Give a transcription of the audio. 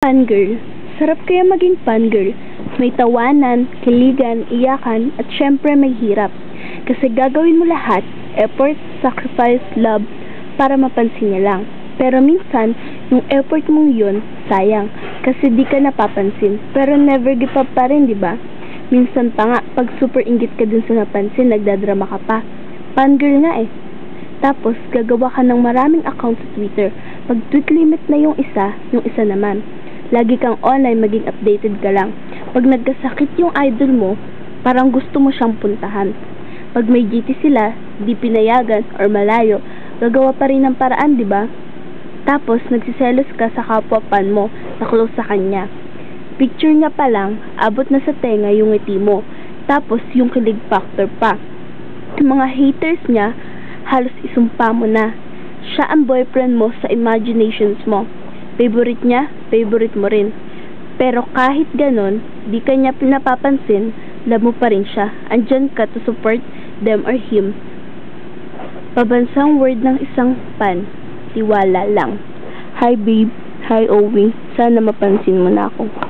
Fangirl. Sarap kaya maging fangirl. May tawanan, kiligan, iyakan, at syempre may hirap. Kasi gagawin mo lahat, effort, sacrifice, love, para mapansin niya lang. Pero minsan, yung effort mong yun, sayang. Kasi di ka napapansin. Pero never give up pa rin, di ba? Minsan pa nga, pag super inggit ka dun sa napansin, nagdadrama ka pa. Fangirl nga eh. Tapos, gagawa ka ng maraming account sa Twitter. Pag tweet limit na yung isa naman. Lagi kang online, maging updated ka lang. Pag nagkasakit yung idol mo, parang gusto mo siyang puntahan. Pag may GT sila, di pinayagan or malayo, gagawa pa rin ng paraan, di ba? Tapos, nagsiselos ka sa kapwa fan mo na close sa kanya. Picture niya pa lang, abot na sa tenga yung ngiti mo. Tapos, yung kilig factor pa. Yung mga haters niya, halos isumpa mo na. Siya ang boyfriend mo sa imaginations mo. Favorite niya, favorite mo rin. Pero kahit ganon, di ka niya pinapapansin, love mo pa rin siya. Andyan ka to support them or him. Pabansang word ng isang fan, tiwala lang. Hi babe, hi Owie, sana mapansin mo na ako.